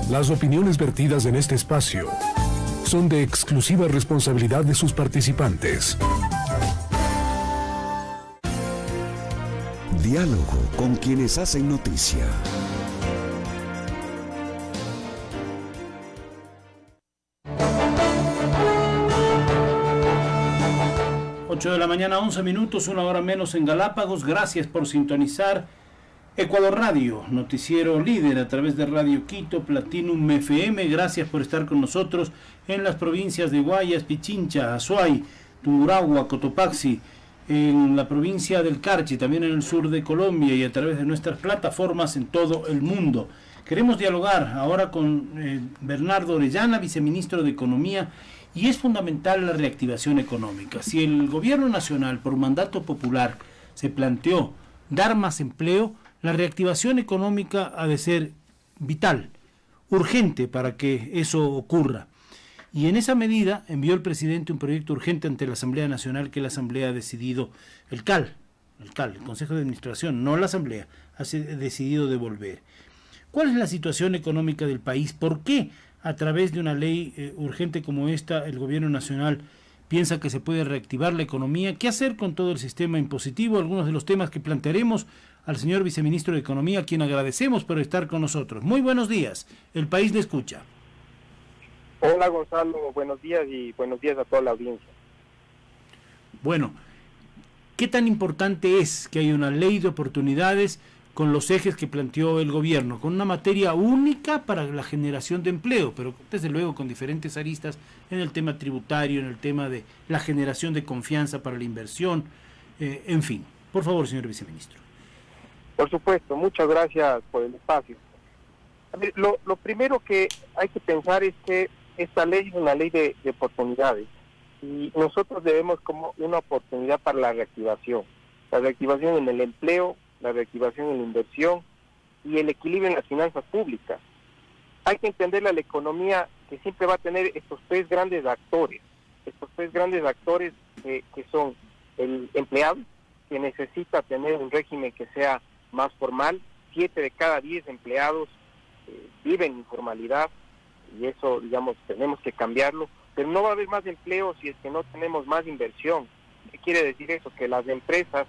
Las opiniones vertidas en este espacio son de exclusiva responsabilidad de sus participantes. Diálogo con quienes hacen noticia. De la mañana, 11 minutos, una hora menos en Galápagos. Gracias por sintonizar Ecuador Radio, noticiero líder a través de Radio Quito, Platinum FM. Gracias por estar con nosotros en las provincias de Guayas, Pichincha, Azuay, Tungurahua, Cotopaxi, en la provincia del Carchi, también en el sur de Colombia y a través de nuestras plataformas en todo el mundo. Queremos dialogar ahora con Bernardo Orellana, viceministro de Economía. Y es fundamental la reactivación económica. Si el gobierno nacional, por mandato popular, se planteó dar más empleo, la reactivación económica ha de ser vital, urgente para que eso ocurra. Y en esa medida envió el presidente un proyecto urgente ante la Asamblea Nacional que la Asamblea ha decidido, el Consejo de Administración, no la Asamblea, ha decidido devolver. ¿Cuál es la situación económica del país? ¿Por qué a través de una ley urgente como esta el gobierno nacional piensa que se puede reactivar la economía? ¿Qué hacer con todo el sistema impositivo? Algunos de los temas que plantearemos al señor viceministro de Economía, a quien agradecemos por estar con nosotros. Muy buenos días, el país le escucha. Hola Gonzalo, buenos días y buenos días a toda la audiencia. Bueno, ¿qué tan importante es que haya una ley de oportunidades con los ejes que planteó el gobierno, con una materia única para la generación de empleo, pero desde luego con diferentes aristas en el tema tributario, en el tema de la generación de confianza para la inversión, en fin? Por favor, señor viceministro. Por supuesto, muchas gracias por el espacio. A ver, lo primero que hay que pensar es que esta ley es una ley de oportunidades y nosotros debemos como una oportunidad para la reactivación en el empleo, la reactivación en la inversión y el equilibrio en las finanzas públicas. Hay que entender la economía que siempre va a tener estos tres grandes actores que son el empleado, que necesita tener un régimen que sea más formal. 7 de cada 10 empleados viven en informalidad y eso, digamos, tenemos que cambiarlo, pero no va a haber más empleo si es que no tenemos más inversión. ¿Qué quiere decir eso? Que las empresas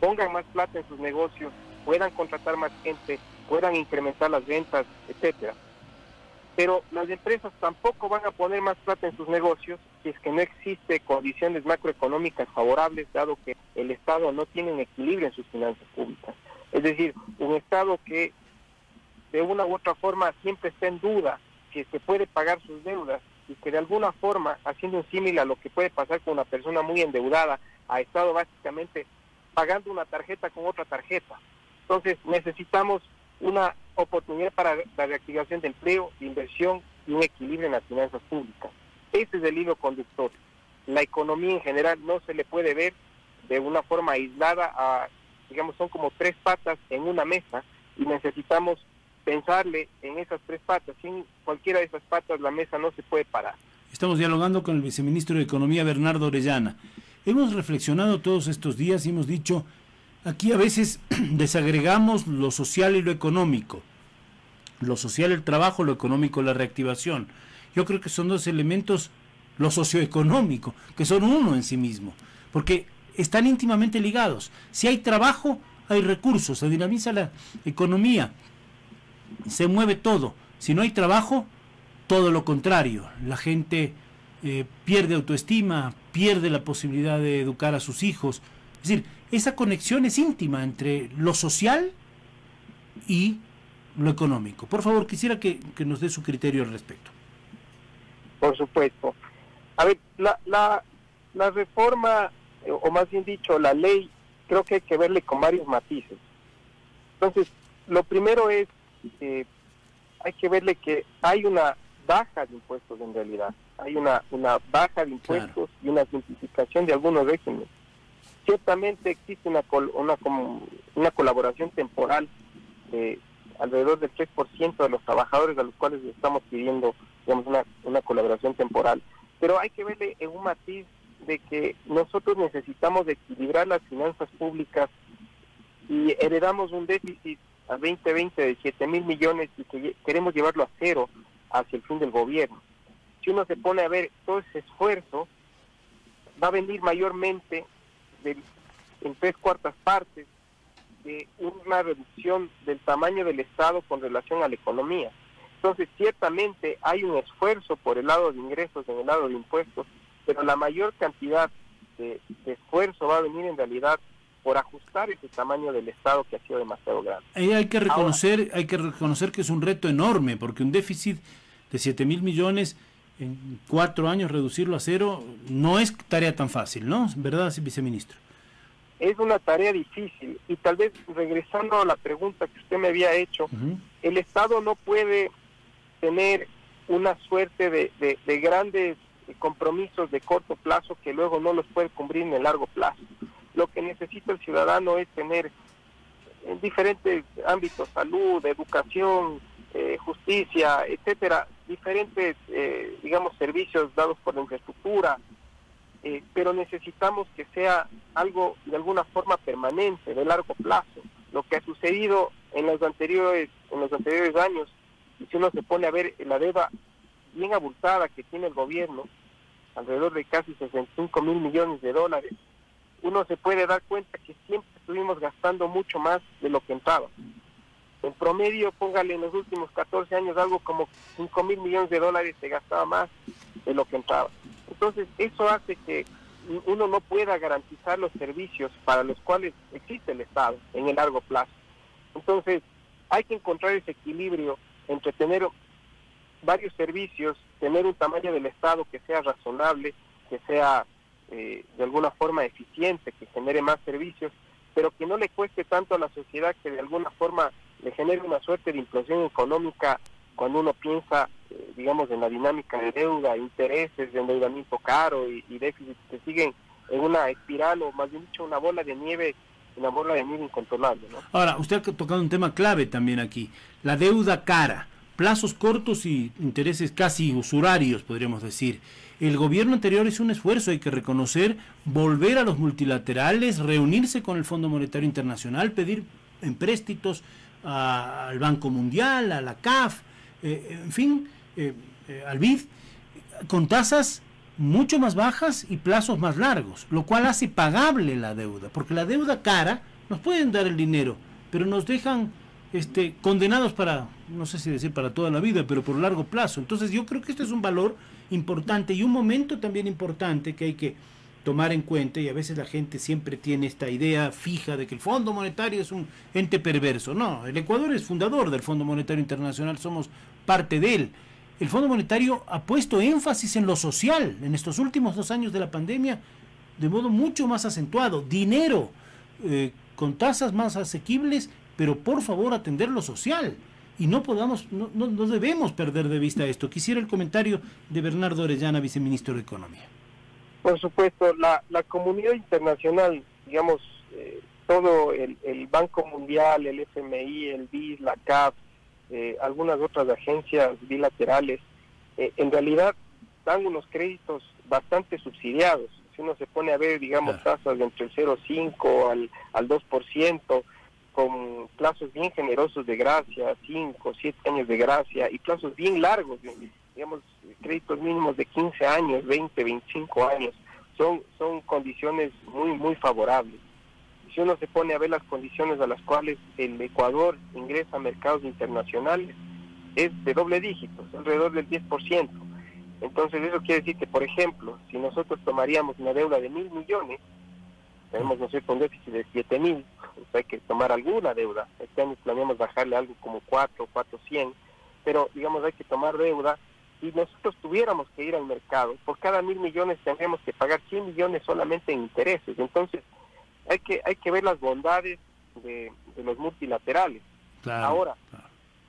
pongan más plata en sus negocios, puedan contratar más gente, puedan incrementar las ventas, etcétera. Pero las empresas tampoco van a poner más plata en sus negocios si es que no existe condiciones macroeconómicas favorables, dado que el Estado no tiene un equilibrio en sus finanzas públicas. Es decir, un Estado que de una u otra forma siempre está en duda si es que puede pagar sus deudas y que de alguna forma, haciendo un símil a lo que puede pasar con una persona muy endeudada, ha estado básicamente pagando una tarjeta con otra tarjeta. Entonces necesitamos una oportunidad para la reactivación de empleo, de inversión y un equilibrio en las finanzas públicas. Ese es el hilo conductor. La economía en general no se le puede ver de una forma aislada, digamos, son como 3 patas en una mesa y necesitamos pensarle en esas 3 patas. Sin cualquiera de esas patas la mesa no se puede parar. Estamos dialogando con el viceministro de Economía, Bernardo Orellana. Hemos reflexionado todos estos días y hemos dicho, aquí a veces desagregamos lo social y lo económico. Lo social, el trabajo, lo económico, la reactivación. Yo creo que son 2 elementos, lo socioeconómico, que son uno en sí mismo, porque están íntimamente ligados. Si hay trabajo, hay recursos, se dinamiza la economía, se mueve todo. Si no hay trabajo, todo lo contrario. La gente pierde autoestima, pierde la posibilidad de educar a sus hijos. Es decir, esa conexión es íntima entre lo social y lo económico. Por favor, quisiera que nos dé su criterio al respecto. Por supuesto. A ver, la reforma, o más bien dicho, la ley, creo que hay que verle con varios matices. Entonces, lo primero es, hay que verle que hay una baja de impuestos en realidad. Hay una baja de impuestos, claro, y una simplificación de algunos regímenes. Ciertamente existe una colaboración temporal de alrededor del 3% de los trabajadores a los cuales le estamos pidiendo, digamos, una colaboración temporal. Pero hay que verle en un matiz de que nosotros necesitamos equilibrar las finanzas públicas y heredamos un déficit al 2020 de 7.000 millones y que queremos llevarlo a cero hacia el fin del gobierno. Si uno se pone a ver todo ese esfuerzo, va a venir mayormente en 3/4 partes de una reducción del tamaño del Estado con relación a la economía. Entonces, ciertamente hay un esfuerzo por el lado de ingresos, en el lado de impuestos, pero la mayor cantidad de esfuerzo va a venir en realidad por ajustar ese tamaño del Estado que ha sido demasiado grande. Hay que reconocer que es un reto enorme, porque un déficit de 7.000 millones en 4 años, reducirlo a cero, no es tarea tan fácil, ¿no? ¿Verdad, viceministro? Es una tarea difícil, y tal vez regresando a la pregunta que usted me había hecho, el Estado no puede tener una suerte de grandes compromisos de corto plazo que luego no los puede cumplir en el largo plazo. Lo que necesita el ciudadano es tener en diferentes ámbitos, salud, educación, justicia, etcétera, diferentes, servicios dados por la infraestructura, pero necesitamos que sea algo de alguna forma permanente, de largo plazo. Lo que ha sucedido en los anteriores años, si uno se pone a ver la deuda bien abultada que tiene el gobierno, alrededor de casi 65.000 millones de dólares, uno se puede dar cuenta que siempre estuvimos gastando mucho más de lo que entraba. En promedio, póngale en los últimos 14 años algo como 5.000 millones de dólares se gastaba más de lo que entraba. Entonces, eso hace que uno no pueda garantizar los servicios para los cuales existe el Estado en el largo plazo. Entonces, hay que encontrar ese equilibrio entre tener varios servicios, tener un tamaño del Estado que sea razonable, que sea de alguna forma eficiente, que genere más servicios, pero que no le cueste tanto a la sociedad, que de alguna forma le genere una suerte de implosión económica cuando uno piensa, en la dinámica de deuda, intereses, de endeudamiento caro y déficit que siguen en una espiral, o más bien dicho una bola de nieve incontrolable, ¿no? Ahora, usted ha tocado un tema clave también aquí, la deuda cara, plazos cortos y intereses casi usurarios, podríamos decir. El gobierno anterior hizo un esfuerzo, hay que reconocer, volver a los multilaterales, reunirse con el Fondo Monetario Internacional, pedir empréstitos al Banco Mundial, a la CAF, al BID, con tasas mucho más bajas y plazos más largos, lo cual hace pagable la deuda, porque la deuda cara nos pueden dar el dinero, pero nos dejan condenados para, no sé si decir para toda la vida, pero por largo plazo. Entonces yo creo que este es un valor importante y un momento también importante que hay que tomar en cuenta, y a veces la gente siempre tiene esta idea fija de que el Fondo Monetario es un ente perverso. No, el Ecuador es fundador del Fondo Monetario Internacional, somos parte de él. El Fondo Monetario ha puesto énfasis en lo social en estos últimos 2 años de la pandemia de modo mucho más acentuado. Dinero con tasas más asequibles, pero por favor atender lo social. Y no debemos perder de vista esto. Quisiera el comentario de Bernardo Orellana, viceministro de Economía. Por supuesto, la comunidad internacional, todo el Banco Mundial, el FMI, el BID, la CAF, algunas otras agencias bilaterales, en realidad dan unos créditos bastante subsidiados. Si uno se pone a ver, tasas de entre el 0,5 al 2%, con plazos bien generosos de gracia, 5, 7 años de gracia, y plazos bien largos, créditos mínimos de 15 años, 20, 25 años, son condiciones muy, muy favorables. Si uno se pone a ver las condiciones a las cuales el Ecuador ingresa a mercados internacionales, es de doble dígito, alrededor del 10%. Entonces eso quiere decir que, por ejemplo, si nosotros tomaríamos una deuda de 1.000 millones, tenemos, un déficit de 7.000, hay que tomar alguna deuda. Este año planeamos bajarle algo como 400, pero hay que tomar deuda. Si nosotros tuviéramos que ir al mercado, por cada 1.000 millones tendríamos que pagar 100 millones solamente en intereses. Entonces hay que ver las bondades de los multilaterales. Claro,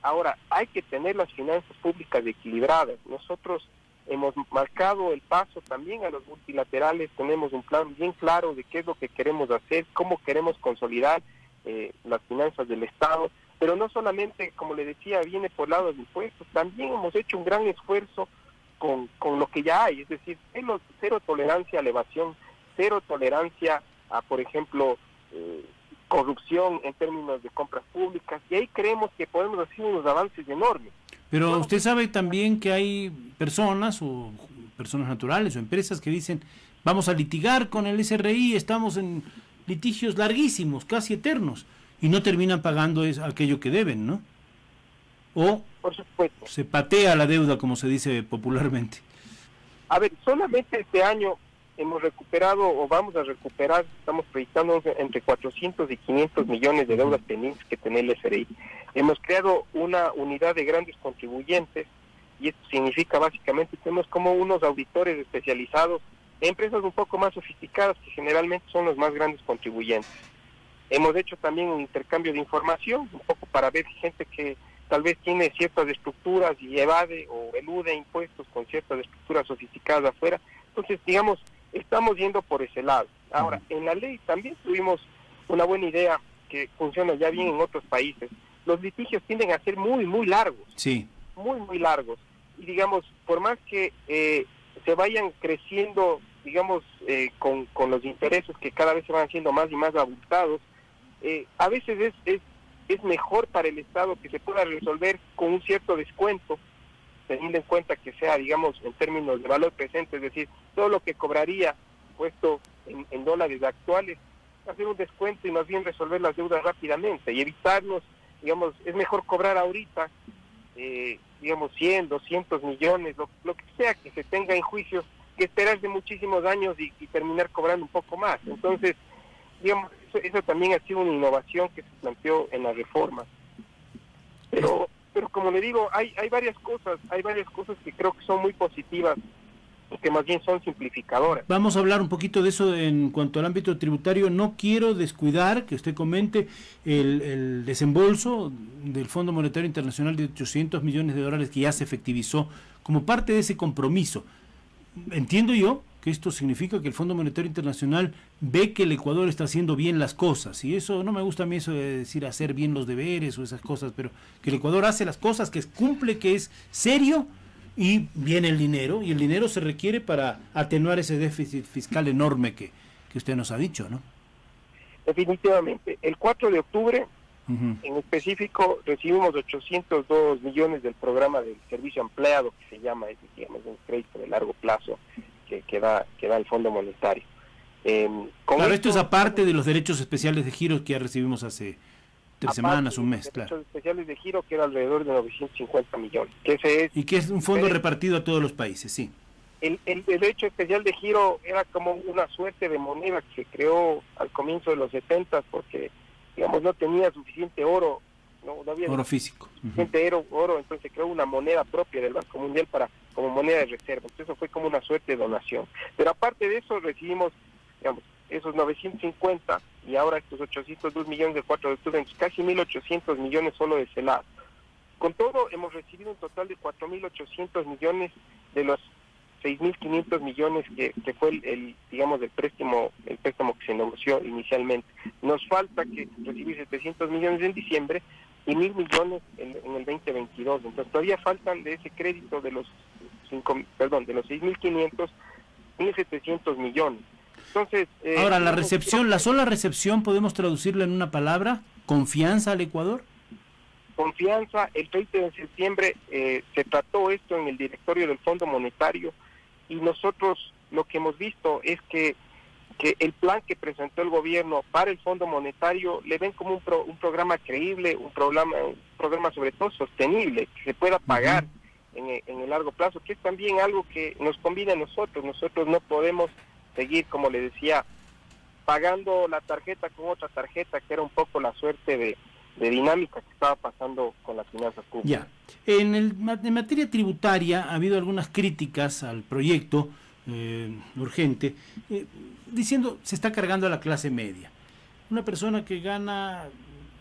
Ahora hay que tener las finanzas públicas equilibradas. Nosotros hemos marcado el paso también a los multilaterales, tenemos un plan bien claro de qué es lo que queremos hacer, cómo queremos consolidar las finanzas del Estado, pero no solamente, como le decía, viene por el lado de impuestos, también hemos hecho un gran esfuerzo con lo que ya hay, es decir, cero tolerancia a la evasión, cero tolerancia a, por ejemplo, corrupción en términos de compras públicas, y ahí creemos que podemos hacer unos avances enormes. Pero usted sabe también que hay personas o personas naturales o empresas que dicen, vamos a litigar con el SRI, estamos en litigios larguísimos, casi eternos, y no terminan pagando aquello que deben, ¿no? O por supuesto, se patea la deuda, como se dice popularmente. A ver, solamente este año hemos recuperado o vamos a recuperar, estamos proyectando entre 400 y 500 millones de deudas pendientes que tiene el SRI. Hemos creado una unidad de grandes contribuyentes y esto significa básicamente que tenemos como unos auditores especializados en empresas un poco más sofisticadas que generalmente son los más grandes contribuyentes. Hemos hecho también un intercambio de información, un poco para ver gente que tal vez tiene ciertas estructuras y evade o elude impuestos con ciertas estructuras sofisticadas afuera. Entonces, digamos, estamos yendo por ese lado. Ahora, en la ley también tuvimos una buena idea que funciona ya bien en otros países. Los litigios tienden a ser muy, muy largos. Sí. Muy, muy largos. Y digamos, por más que se vayan creciendo, digamos, con los intereses que cada vez se van haciendo más y más abultados, a veces es mejor para el Estado que se pueda resolver con un cierto descuento, teniendo en cuenta que sea, digamos, en términos de valor presente, es decir, todo lo que cobraría puesto en dólares actuales, hacer un descuento y más bien resolver las deudas rápidamente y evitarnos, digamos, es mejor cobrar ahorita, digamos, 100, 200 millones, lo que sea que se tenga en juicios, que esperarse muchísimos años y terminar cobrando un poco más. Entonces, digamos, eso también ha sido una innovación que se planteó en la reforma. Pero como le digo, hay varias cosas que creo que son muy positivas y que más bien son simplificadoras. Vamos a hablar un poquito de eso en cuanto al ámbito tributario. No quiero descuidar que usted comente el desembolso del Fondo Monetario Internacional de $800 millones que ya se efectivizó como parte de ese compromiso. Entiendo yo que esto significa que el Fondo Monetario Internacional ve que el Ecuador está haciendo bien las cosas, y eso no me gusta a mí, eso de decir hacer bien los deberes o esas cosas, pero que el Ecuador hace las cosas, que cumple, que es serio, y viene el dinero, y el dinero se requiere para atenuar ese déficit fiscal enorme que usted nos ha dicho, ¿no? Definitivamente. El 4 de octubre, en específico, recibimos 802 millones del programa del servicio ampliado, que se llama, digamos, un crédito de largo plazo, que da el Fondo Monetario. Claro, esto es aparte de los derechos especiales de giro que ya recibimos hace 3 semanas, un mes, claro. Derechos especiales de giro que era alrededor de 950 millones. Que ese es, y que es un fondo repartido a todos los países, sí. El derecho especial de giro era como una suerte de moneda que se creó al comienzo de los 70 porque, digamos, no tenía suficiente oro, no había oro físico. Suficiente oro, entonces se creó una moneda propia del Banco Mundial como moneda de reserva. Entonces eso fue como una suerte de donación. Pero aparte de eso recibimos, digamos, esos 950 y ahora estos 802 millones del 4 de octubre, entonces casi 1.800 millones solo de ese lado. Con todo hemos recibido un total de 4.800 millones de los 6.500 millones que fue el préstamo que se negoció inicialmente. Nos falta que recibir 700 millones en diciembre y 1.000 millones en el 2022. Entonces todavía faltan de ese crédito de los 6.500, 1.700 millones. Entonces, ahora, la sola recepción, ¿podemos traducirla en una palabra? ¿Confianza al Ecuador? Confianza. El 30 de septiembre se trató esto en el directorio del Fondo Monetario y nosotros lo que hemos visto es que el plan que presentó el gobierno para el Fondo Monetario le ven como un programa creíble, un programa sobre todo sostenible, que se pueda pagar en el largo plazo, que es también algo que nos conviene a nosotros. Nosotros no podemos seguir, como le decía, pagando la tarjeta con otra tarjeta, que era un poco la suerte de dinámica que estaba pasando con las finanzas públicas. Ya. En materia tributaria ha habido algunas críticas al proyecto urgente, diciendo se está cargando a la clase media. Una persona que gana,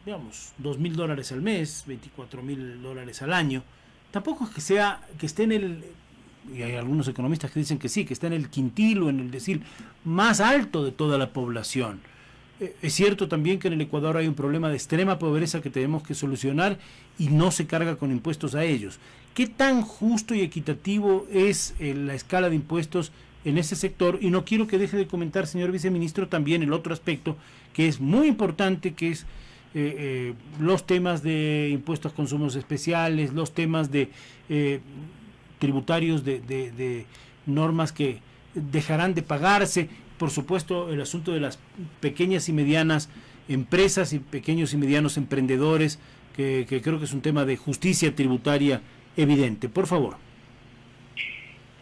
digamos, $2.000 al mes, $24.000 al año, tampoco es que esté en el, y hay algunos economistas que dicen que sí, que está en el quintil o en el decil más alto de toda la población. Es cierto también que en el Ecuador hay un problema de extrema pobreza que tenemos que solucionar y no se carga con impuestos a ellos. ¿Qué tan justo y equitativo es la escala de impuestos en ese sector. Y no quiero que deje de comentar, señor viceministro, también el otro aspecto que es muy importante, que es los temas de impuestos a consumos especiales, los temas de tributarios de normas que dejarán de pagarse, por supuesto el asunto de las pequeñas y medianas empresas y pequeños y medianos emprendedores, que creo que es un tema de justicia tributaria evidente. Por favor.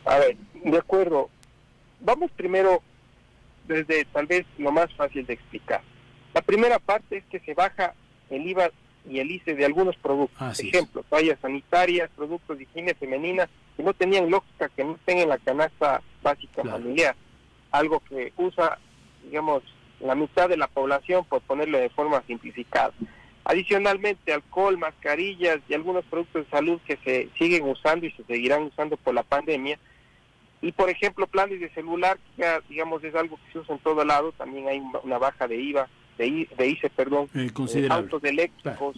A ver, de acuerdo. Vamos primero desde tal vez lo más fácil de explicar. La primera parte es que se baja el IVA y el ICE de algunos productos. Así ejemplo, toallas sanitarias, productos de higiene femenina, que no tenían lógica que no estén en la canasta básica familiar. Algo que usa, digamos, la mitad de la población, por ponerlo de forma simplificada. Adicionalmente, alcohol, mascarillas y algunos productos de salud que se siguen usando y se seguirán usando por la pandemia. Y, por ejemplo, planes de celular, que ya, digamos, es algo que se usa en todo lado. También hay una baja de IVA, de ICE, autos eléctricos,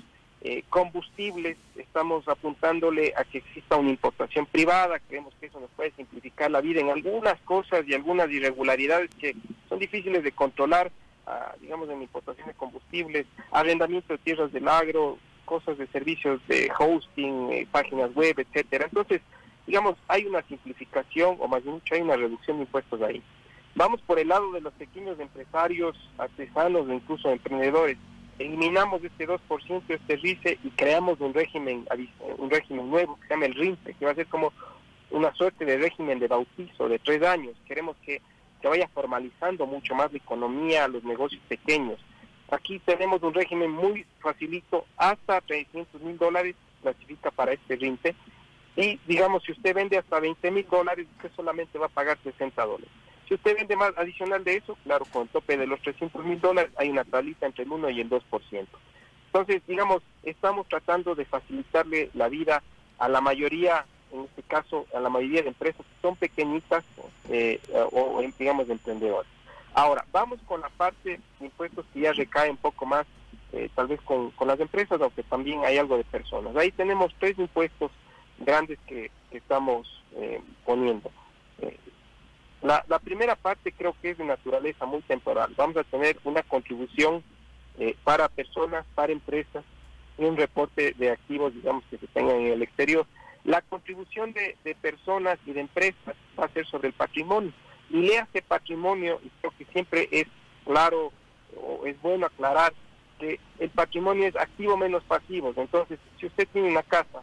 combustibles. Estamos apuntándole a que exista una importación privada. Creemos que eso nos puede simplificar la vida en algunas cosas y algunas irregularidades que son difíciles de controlar, digamos, en la importación de combustibles, arrendamiento de tierras del agro, cosas de servicios de hosting, páginas web, etcétera. Entonces, digamos, hay una simplificación, o más bien mucho, hay una reducción de impuestos ahí. Vamos por el lado de los pequeños empresarios, artesanos o incluso emprendedores. Eliminamos este 2%, este RICE, y creamos un régimen nuevo que se llama el RINPE, que va a ser como una suerte de régimen de bautizo de 3 años. Queremos que se vaya formalizando mucho más la economía, los negocios pequeños. Aquí tenemos un régimen muy facilito, hasta $300,000 clasifica para este RINPE. Y, digamos, si usted vende hasta $20,000, usted solamente va a pagar $60. Si usted vende más adicional de eso, claro, con el tope de los $300,000 hay una tablita entre el 1 y el 2%. Entonces, digamos, estamos tratando de facilitarle la vida a la mayoría, en este caso, a la mayoría de empresas que son pequeñitas o digamos, de emprendedores. Ahora, vamos con la parte de impuestos que ya recae un poco más, tal vez con las empresas, aunque también hay algo de personas. Ahí tenemos 3 impuestos grandes que estamos poniendo. La primera parte creo que es de naturaleza muy temporal. Vamos a tener una contribución para personas, para empresas, y un reporte de activos, digamos, que se tengan en el exterior. La contribución de personas y de empresas va a ser sobre el patrimonio. Y léase patrimonio, y creo que siempre es claro, o es bueno aclarar, que el patrimonio es activo menos pasivos. Entonces, si usted tiene una casa,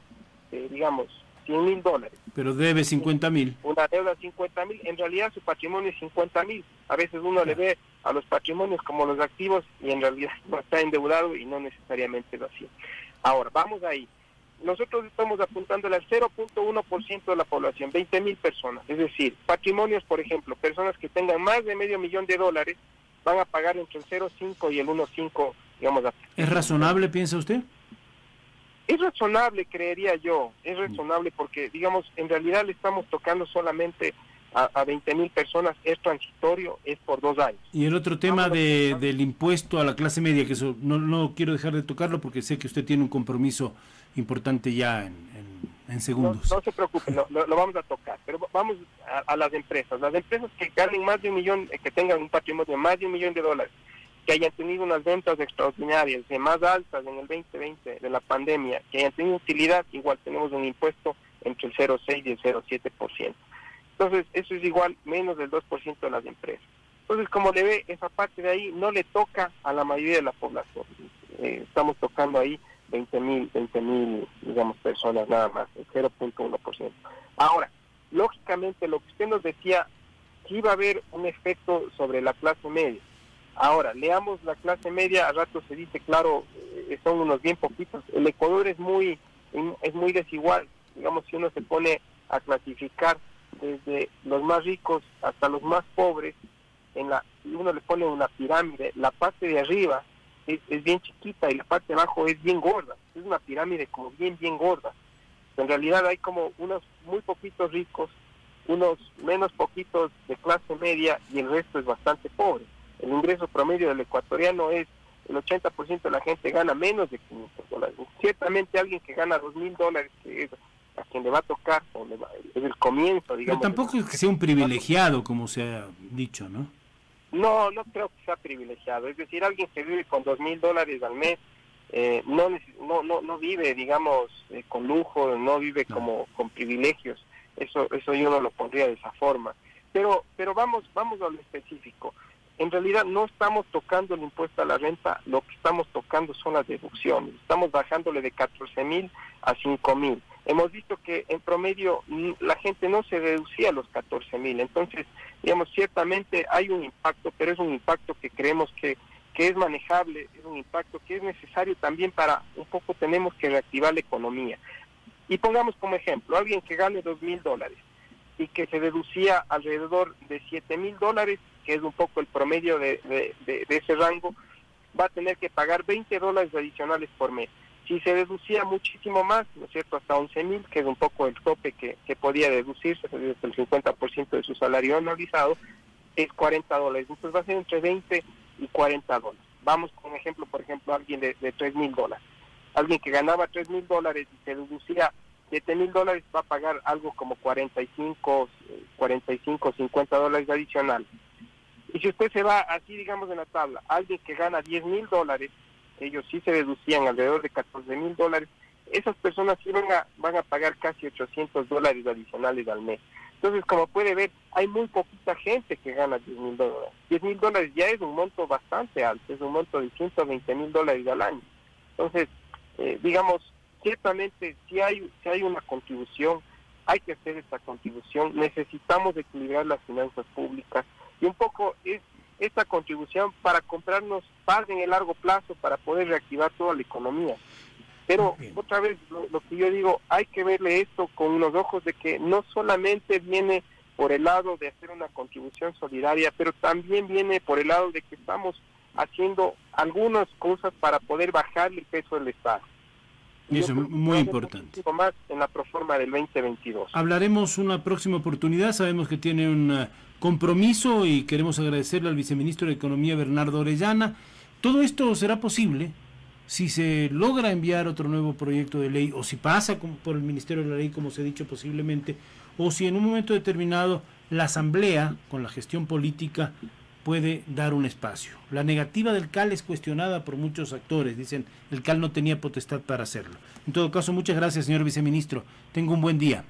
digamos, $100,000. Pero debe 50,000. Una deuda de 50,000, en realidad su patrimonio es 50,000. A veces uno le ve a los patrimonios como los activos y en realidad no está endeudado, y no necesariamente es así. Ahora, vamos ahí. Nosotros estamos apuntándole al 0.1% de la población, 20,000 personas. Es decir, patrimonios, por ejemplo, personas que tengan más de $500,000 van a pagar entre el 0.5 y el 1.5, digamos. ¿Es razonable, piensa usted? Es razonable, creería yo, es razonable porque, digamos, en realidad le estamos tocando solamente a 20,000 personas, es transitorio, es por 2 años. Y el otro tema del impuesto a la clase media, que eso no quiero dejar de tocarlo porque sé que usted tiene un compromiso importante ya en segundos. No se preocupe, lo vamos a tocar, pero vamos a las empresas. Las empresas que ganen más de $1 millón, que tengan un patrimonio de más de $1 millón, que hayan tenido unas ventas extraordinarias, de más altas en el 2020 de la pandemia, que hayan tenido utilidad, igual tenemos un impuesto entre el 0.6 y el 0.7%. Entonces, eso es igual menos del 2% de las empresas. Entonces, como le ve, esa parte de ahí no le toca a la mayoría de la población. Estamos tocando ahí 20,000, digamos, personas nada más, el 0.1%. Ahora, lógicamente, lo que usted nos decía, que iba a haber un efecto sobre la clase media. Ahora, leamos la clase media, a rato se dice, claro, son unos bien poquitos. El Ecuador es muy desigual. Digamos, si uno se pone a clasificar desde los más ricos hasta los más pobres, y uno le pone una pirámide, la parte de arriba es bien chiquita y la parte de abajo es bien gorda. Es una pirámide como bien gorda. En realidad hay como unos muy poquitos ricos, unos menos poquitos de clase media, y el resto es bastante pobre. El ingreso promedio del ecuatoriano es, el 80% de la gente gana menos de $500. Ciertamente alguien que gana $2,000, que es a quien le va a tocar, es el comienzo, digamos. Pero tampoco es que sea un privilegiado, como se ha dicho, ¿no? No, no creo que sea privilegiado. Es decir, alguien que vive con $2,000 al mes, no vive, digamos, con lujo, no vive como con privilegios. Eso yo no lo pondría de esa forma. Pero vamos a lo específico. En realidad no estamos tocando el impuesto a la renta, lo que estamos tocando son las deducciones. Estamos bajándole de 14,000 a 5,000. Hemos visto que en promedio la gente no se deducía los 14,000. Entonces, digamos, ciertamente hay un impacto, pero es un impacto que creemos que es manejable, es un impacto que es necesario también para un poco tenemos que reactivar la economía. Y pongamos como ejemplo, alguien que gane $2,000 y que se deducía alrededor de $7,000, que es un poco el promedio de ese rango, va a tener que pagar $20 adicionales por mes. Si se deducía muchísimo más, ¿no es cierto?, hasta 11,000, que es un poco el tope que podía deducirse, desde el 50% de su salario anualizado, es $40. Entonces va a ser entre $20 y $40. Vamos con un ejemplo, por ejemplo, alguien de $3,000. Alguien que ganaba $3,000 y se deducía $7,000 va a pagar algo como 45, $50 adicional. Y si usted se va así, digamos, en la tabla, alguien que gana $10,000, ellos sí se deducían alrededor de $14,000, esas personas sí van a pagar casi $800 adicionales al mes. Entonces, como puede ver, hay muy poquita gente que gana $10,000. $10,000 ya es un monto bastante alto, es un monto de $120,000 al año. Entonces, digamos, ciertamente si hay una contribución, hay que hacer esta contribución, necesitamos equilibrar las finanzas públicas y un poco es esta contribución para comprarnos paz en el largo plazo para poder reactivar toda la economía. Pero otra vez, lo que yo digo, hay que verle esto con unos ojos de que no solamente viene por el lado de hacer una contribución solidaria, pero también viene por el lado de que estamos haciendo algunas cosas para poder bajar el peso del Estado. Y eso es muy importante. Más en la proforma del 2022. Hablaremos una próxima oportunidad, sabemos que tiene un compromiso y queremos agradecerle al viceministro de Economía, Bernardo Orellana. Todo esto será posible si se logra enviar otro nuevo proyecto de ley, o si pasa por el Ministerio de la Ley, como se ha dicho posiblemente, o si en un momento determinado la Asamblea, con la gestión política, puede dar un espacio. La negativa del CAL es cuestionada por muchos actores, dicen el CAL no tenía potestad para hacerlo. En todo caso, muchas gracias, señor viceministro. Tenga un buen día.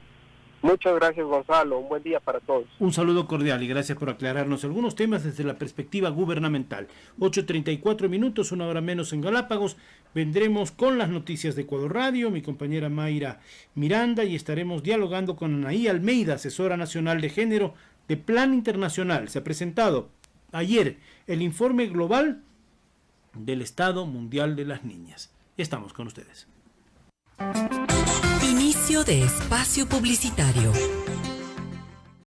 Muchas gracias, Gonzalo. Un buen día para todos. Un saludo cordial y gracias por aclararnos algunos temas desde la perspectiva gubernamental. 8:34, una hora menos en Galápagos. Vendremos con las noticias de Ecuador Radio, mi compañera Mayra Miranda, y estaremos dialogando con Anaí Almeida, asesora nacional de género de Plan Internacional. Se ha presentado ayer el informe global del Estado Mundial de las Niñas. Ya estamos con ustedes. Inicio de espacio publicitario.